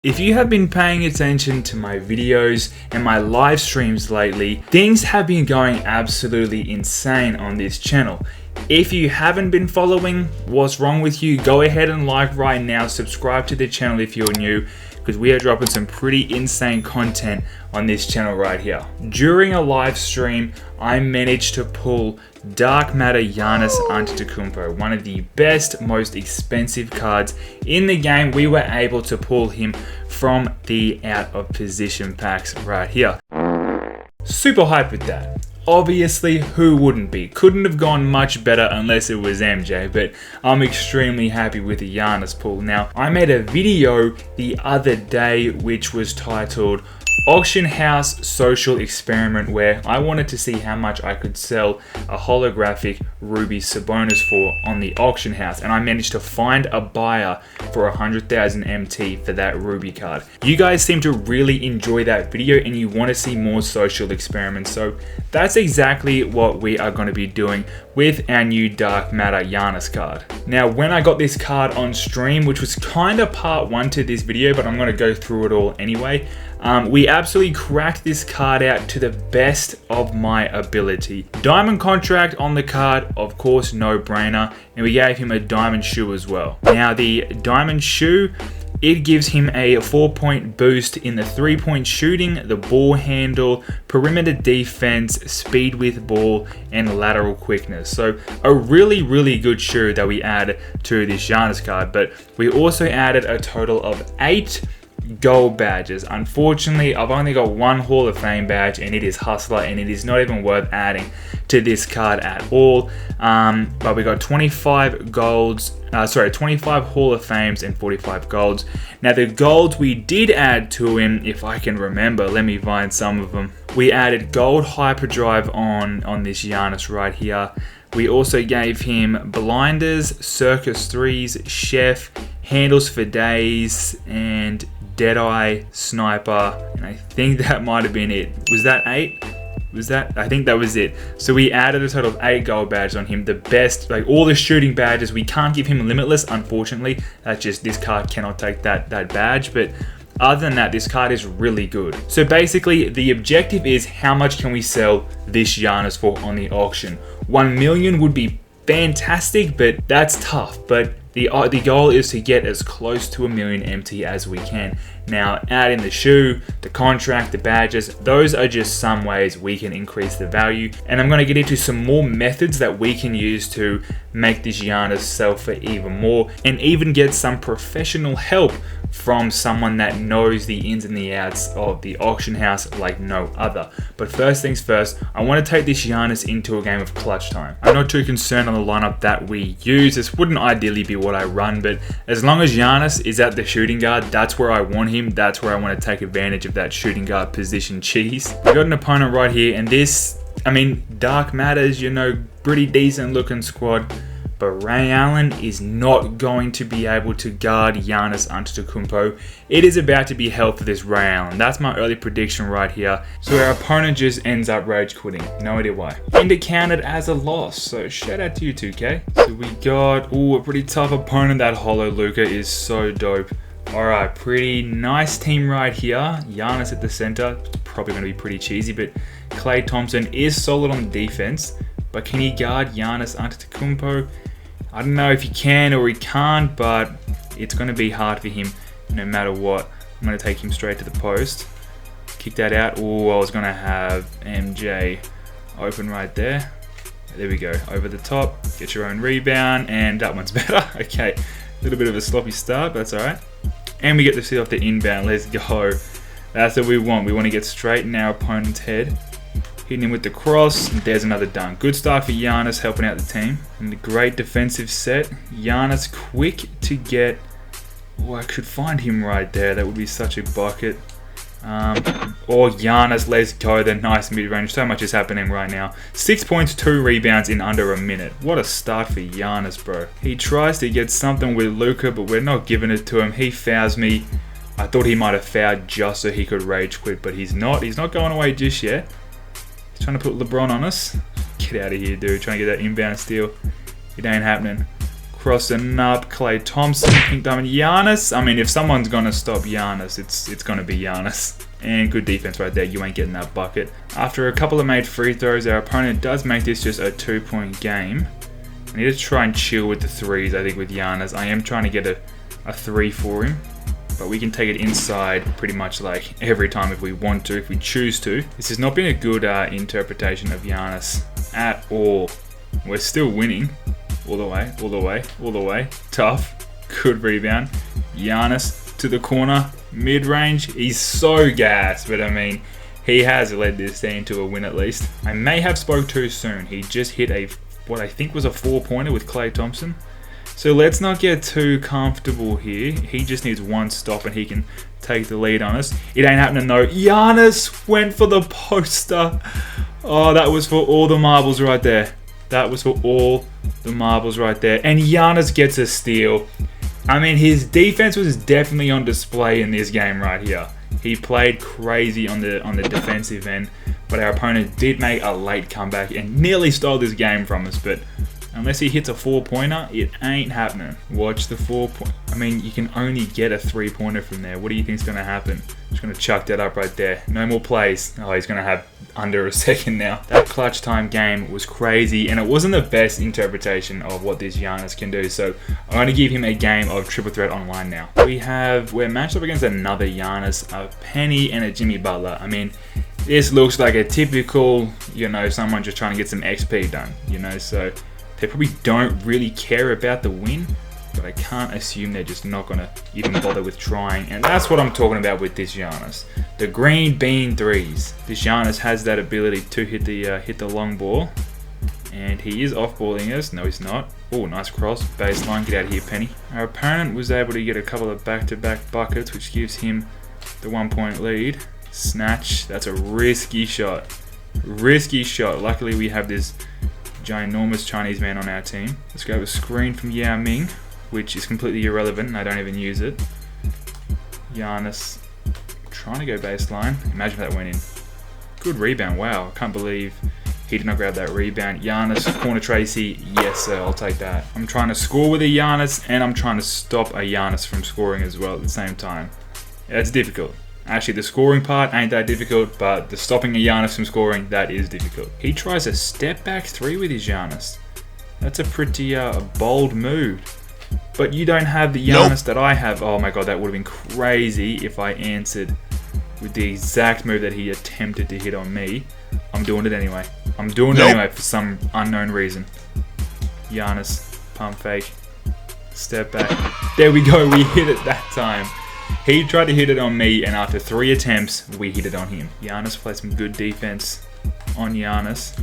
If you have been paying attention to my videos and my live streams lately, things have been going absolutely insane on this channel. If you haven't been following, what's wrong with you? Go ahead and like right now, subscribe to the channel if you're new, because we are dropping some pretty insane content on this channel right here. During a live stream, I managed to pull Dark Matter Giannis Antetokounmpo, one of the best, most expensive cards in the game. We were able to pull him from the out of position packs right here. Super hyped with that. Obviously, who wouldn't be? Couldn't have gone much better unless it was MJ, but I'm extremely happy with the Giannis pull. Now, I made a video the other day which was titled Auction House Social Experiment, where I wanted to see how much I could sell a holographic Ruby Sabonis for on the auction house, and I managed to find a buyer for 100,000 MT for that Ruby card. You guys seem to really enjoy that video and you want to see more social experiments, so that's exactly what we are going to be doing with our new Dark Matter Giannis card. Now, when I got this card on stream, which was kind of part one to this video, but I'm going to go through it all anyway, we absolutely cracked this card out to the best of my ability. Diamond contract on the card, of course, no brainer, and we gave him a Diamond Shoe as well. Now, the Diamond Shoe, it gives him a 4-point boost in the 3-point shooting, the ball handle, perimeter defense, speed with ball, and lateral quickness. So a really, really good shoe that we add to this Giannis card, but we also added a total of 8 gold badges. Unfortunately, I've only got one Hall of Fame badge, and it is Hustler, and it is not even worth adding to this card at all. But we got 25 golds, 25 Hall of Fames and 45 golds. Now, the golds we did add to him, if I can remember, let me find some of them. We added gold hyperdrive on this Giannis right here. We also gave him blinders, circus 3s, chef, handles for days, and Deadeye, sniper, and I think that might have been it. Was that 8? I think that was it. So we added a total of 8 gold badges on him. The best, like all the shooting badges. We can't give him limitless, unfortunately. That's just, this card cannot take that badge, but other than that, this card is really good. So basically, the objective is how much can we sell this Giannis for on the auction? 1 million would be fantastic, but that's tough. But the goal is to get as close to 1 million MT as we can. Now, adding the shoe, the contract, the badges, those are just some ways we can increase the value. And I'm going to get into some more methods that we can use to make this Giannis sell for even more, and even get some professional help from someone that knows the ins and the outs of the auction house like no other. But first things first, I want to take this Giannis into a game of clutch time. I'm not too concerned on the lineup that we use. This wouldn't ideally be what I run, but as long as Giannis is at the shooting guard, that's where I want him. That's where I want to take advantage of that shooting guard position cheese. We got an opponent right here, and this, I mean, Dark Matter's, pretty decent looking squad, but Ray Allen is not going to be able to guard Giannis Antetokounmpo. It is about to be hell for this Ray Allen. That's my early prediction right here. So our opponent just ends up rage quitting. No idea why. And it counted as a loss. So shout out to you, 2K. So we got, a pretty tough opponent. That Holo Luka is so dope. Alright, pretty nice team right here. Giannis at the center. It's probably going to be pretty cheesy, but Klay Thompson is solid on defense. But can he guard Giannis Antetokounmpo? I don't know if he can or he can't, but it's going to be hard for him no matter what. I'm going to take him straight to the post. Kick that out. Oh, I was going to have MJ open right there. There we go. Over the top. Get your own rebound. And that one's better. Okay. A little bit of a sloppy start, but that's all right. And we get to see off the inbound. Let's go. That's what we want. We want to get straight in our opponent's head. Hitting him with the cross. There's another dunk. Good start for Giannis, helping out the team. And the great defensive set. Giannis quick to get. Oh, I could find him right there. That would be such a bucket. Giannis, let's go. The nice mid-range. So much is happening right now. 6 points, 2 rebounds in under a minute. What a start for Giannis, bro. He tries to get something with Luka, but we're not giving it to him. He fouls me. I thought he might have fouled just so he could rage quit, but he's not. He's not going away just yet. He's trying to put LeBron on us. Get out of here, dude. Trying to get that inbound steal. It ain't happening. Crossing up, Klay Thompson, Pink Diamond Giannis. I mean, if someone's gonna stop Giannis, it's gonna be Giannis. And good defense right there, you ain't getting that bucket. After a couple of made free throws, our opponent does make this just a 2-point game. I need to try and chill with the threes, I think, with Giannis. I am trying to get a 3 for him. But we can take it inside pretty much like every time if we want to, if we choose to. This has not been a good interpretation of Giannis at all. We're still winning. All the way, all the way, all the way. Tough. Good rebound. Giannis to the corner. Mid-range. He's so gassed, but I mean, he has led this team to a win at least. I may have spoke too soon. He just hit what I think was a 4-pointer with Klay Thompson. So let's not get too comfortable here. He just needs one stop and he can take the lead on us. It ain't happening though. Giannis went for the poster. Oh, that was for all the marbles right there. That was for all the marbles right there. And Giannis gets a steal. I mean, his defense was definitely on display in this game right here. He played crazy on the defensive end, but our opponent did make a late comeback and nearly stole this game from us. But unless he hits a 4-pointer, it ain't happening. Watch the 4-point. I mean, you can only get a 3-pointer from there. What do you think's going to happen? Just going to chuck that up right there. No more plays. Oh, he's going to have under a second now. That clutch time game was crazy, and it wasn't the best interpretation of what this Giannis can do. So I'm going to give him a game of Triple Threat Online now. We're matched up against another Giannis, a Penny, and a Jimmy Butler. I mean, this looks like a typical, someone just trying to get some XP done, so they probably don't really care about the win, but I can't assume they're just not going to even bother with trying. And that's what I'm talking about with this Giannis. The green bean threes. This Giannis has that ability to hit the long ball. And he is off-balling us. No, he's not. Oh, nice cross. Baseline. Get out of here, Penny. Our opponent was able to get a couple of back-to-back buckets, which gives him the 1-point lead. Snatch. That's a risky shot. Risky shot. Luckily, we have this ginormous Chinese man on our team. Let's go with a screen from Yao Ming, which is completely irrelevant and I don't even use it. Giannis trying to go baseline. Imagine if that went in. Good rebound. Wow, I can't believe he did not grab that rebound. Giannis, corner Tracy. Yes, sir, I'll take that. I'm trying to score with a Giannis and I'm trying to stop a Giannis from scoring as well at the same time. Yeah, it's difficult. Actually, the scoring part ain't that difficult, but the stopping a Giannis from scoring, that is difficult. He tries a step back 3 with his Giannis. That's a pretty bold move. But you don't have the Giannis that I have. Oh my god, that would have been crazy if I answered with the exact move that he attempted to hit on me. I'm doing it anyway. I'm doing it anyway for some unknown reason. Giannis, pump fake, step back. There we go, we hit it that time. He tried to hit it on me, and after 3 attempts, we hit it on him. Giannis played some good defense on Giannis.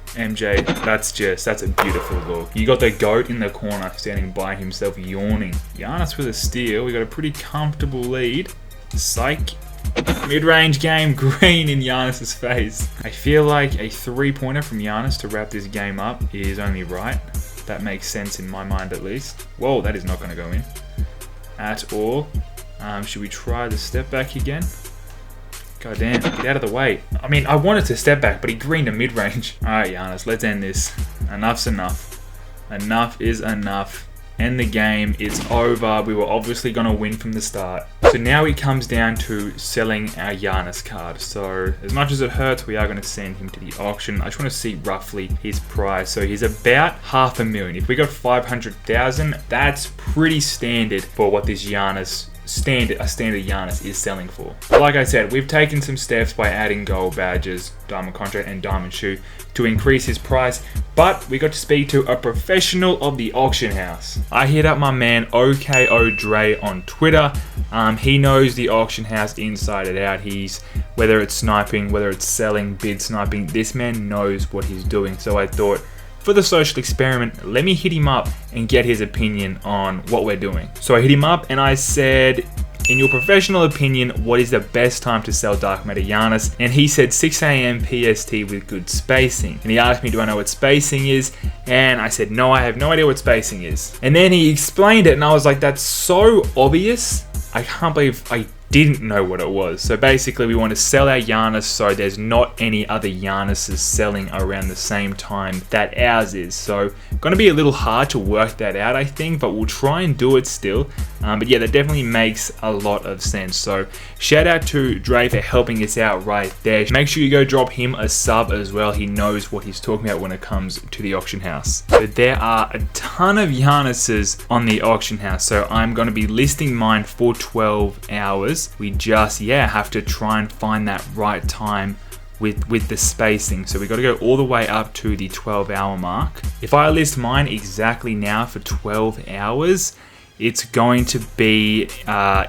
MJ, that's a beautiful look. You got the GOAT in the corner, standing by himself, yawning. Giannis with a steal. We got a pretty comfortable lead. Psych. Mid-range game, green in Giannis' face. I feel like a 3-pointer from Giannis to wrap this game up is only right. That makes sense in my mind at least. Whoa, that is not going to go in at all. Should we try the step back again? God damn, get out of the way. I mean, I wanted to step back, but he greened a mid-range. Alright, Giannis, let's end this. Enough's enough. Enough is enough. End the game. It's over. We were obviously going to win from the start. So now it comes down to selling our Giannis card. So as much as it hurts, we are going to send him to the auction. I just want to see roughly his price. So he's about $500,000. If we got 500,000, that's pretty standard for what this Giannis standard Giannis is selling for. Like I said, we've taken some steps by adding gold badges, diamond contract, and diamond shoe to increase his price, but we got to speak to a professional of the auction house. I hit up my man OKO Dre on Twitter. He knows the auction house inside and out. Whether it's sniping, whether it's selling, bid sniping, this man knows what he's doing. So I thought, for the social experiment, let me hit him up and get his opinion on what we're doing. So I hit him up and I said, in your professional opinion, what is the best time to sell Dark Matter Giannis? And he said 6 AM PST with good spacing. And he asked me, do I know what spacing is? And I said, no, I have no idea what spacing is. And then he explained it and I was like, that's so obvious. I can't believe I didn't know what it was. So basically we want to sell our Giannis so there's not any other Giannis's selling around the same time that ours is. So going to be a little hard to work that out, I think, but we'll try and do it still. But yeah, that definitely makes a lot of sense. So shout out to Dre for helping us out right there. Make sure you go drop him a sub as well. He knows what he's talking about when it comes to the auction house. So there are a ton of Giannis's on the auction house. So I'm going to be listing mine for 12 hours. We just, have to try and find that right time with the spacing. So we got to go all the way up to the 12-hour mark. If I list mine exactly now for 12 hours, it's going to be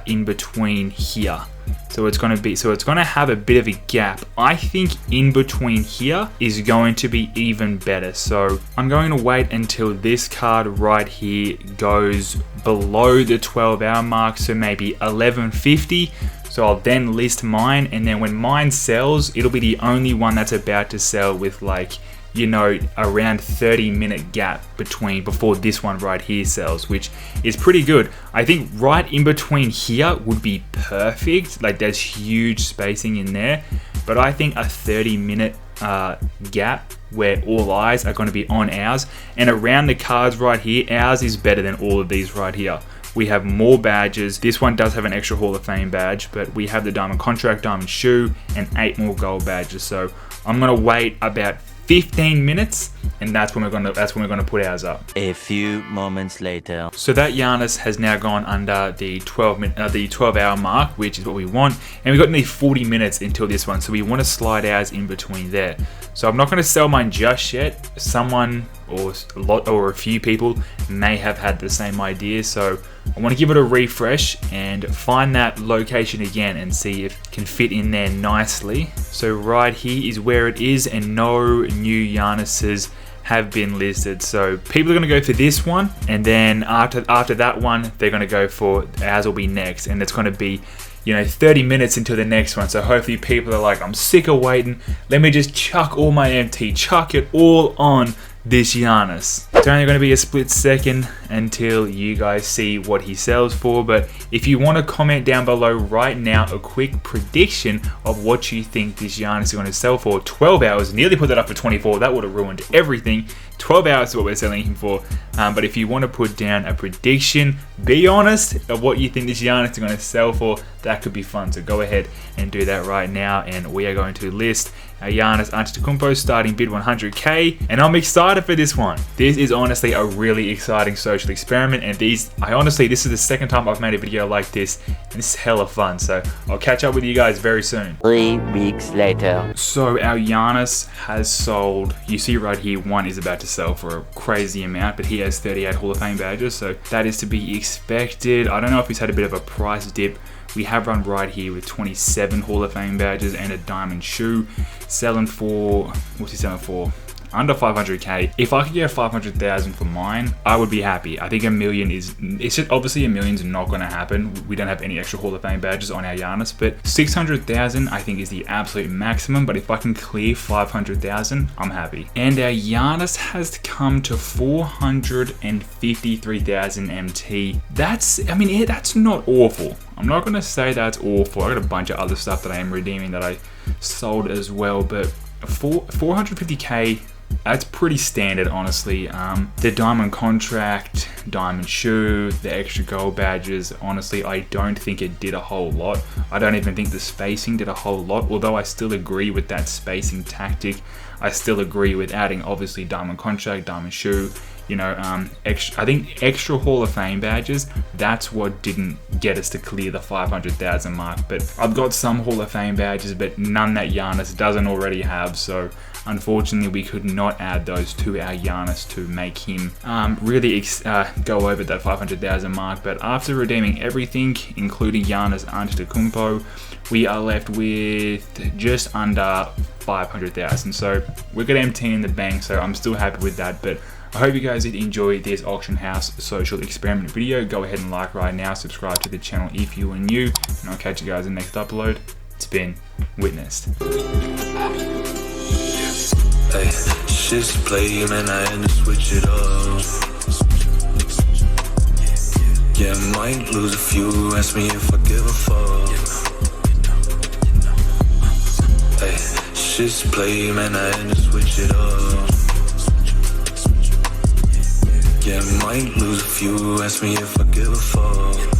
in between here. So it's going to have a bit of a gap. I think in between here is going to be even better. So I'm going to wait until this card right here goes below the 12-hour mark. So maybe 11:50. So I'll then list mine, and then when mine sells, it'll be the only one that's about to sell with like, around 30-minute gap before this one right here sells, which is pretty good. I think right in between here would be perfect. Like there's huge spacing in there, but I think a 30-minute gap where all eyes are going to be on ours, and around the cards right here, ours is better than all of these right here. We have more badges. This one does have an extra Hall of Fame badge, but we have the Diamond Contract, Diamond Shoe, and 8 more gold badges. So I'm gonna wait about 15 minutes, and that's when we're gonna put ours up. A few moments later. So that Giannis has now gone under the 12-hour mark, which is what we want, and we've got nearly 40 minutes until this one. So we want to slide ours in between there. So I'm not going to sell mine just yet. Someone or a few people may have had the same idea, so I want to give it a refresh and find that location again and see if it can fit in there nicely. So right here is where it is, and no new Giannis's have been listed. So people are going to go for this one, and then after that one, they're going to go for ours will be next, and it's going to be 30 minutes until the next one. So hopefully people are like, I'm sick of waiting. Let me just chuck all my MT, chuck it all on this Giannis. It's only going to be a split second until you guys see what he sells for, but if you want to comment down below right now a quick prediction of what you think this Giannis is going to sell for. 12 hours, nearly put that up for 24, that would have ruined everything. 12 hours is what we're selling him for, but if you want to put down a prediction, be honest of what you think this Giannis is going to sell for, that could be fun. So go ahead and do that right now, and we are going to list our Giannis Antetokounmpo starting bid 100k, and I'm excited for this one. This is honestly a really exciting social experiment, and this is the second time I've made a video like this, and this is hella fun. So I'll catch up with you guys very soon. 3 weeks later. So our Giannis has sold. You see right here, one is about to sell for a crazy amount, but he has 38 Hall of Fame badges, so that is to be expected. I don't know if he's had a bit of a price dip. We have run right here with 27 Hall of Fame badges and a Diamond Shoe, selling for, what's he selling for? Under 500k. If I could get 500,000 for mine, I would be happy. I think $1 million it's just obviously $1 million's not going to happen. We don't have any extra Hall of Fame badges on our Giannis, but 600,000 I think is the absolute maximum. But if I can clear 500,000, I'm happy. And our Giannis has come to 453,000 MT. That's not awful. I'm not going to say that's awful. I got a bunch of other stuff that I am redeeming that I sold as well, but 450k, that's pretty standard, honestly. The Diamond Contract, Diamond Shoe, the extra gold badges, honestly, I don't think it did a whole lot. I don't even think the spacing did a whole lot, although I still agree with that spacing tactic. I still agree with adding, obviously, Diamond Contract, Diamond Shoe, I think extra Hall of Fame badges, that's what didn't get us to clear the 500,000 mark. But I've got some Hall of Fame badges, but none that Giannis doesn't already have. So unfortunately, we could not add those to our Giannis to make him really go over that 500,000 mark. But after redeeming everything, including Giannis Antetokounmpo, we are left with just under 500,000. So we're gonna MT in the bank. So I'm still happy with that. But I hope you guys did enjoy this auction house social experiment video. Go ahead and like right now, subscribe to the channel if you are new, and I'll catch you guys in the next upload. It's been witnessed. Hey, shit's play, man, I had to switch it up. Yeah, might lose a few, ask me if I give a fuck. just play, man, I had to switch it up. Yeah, might lose a few, ask me if I give a fuck.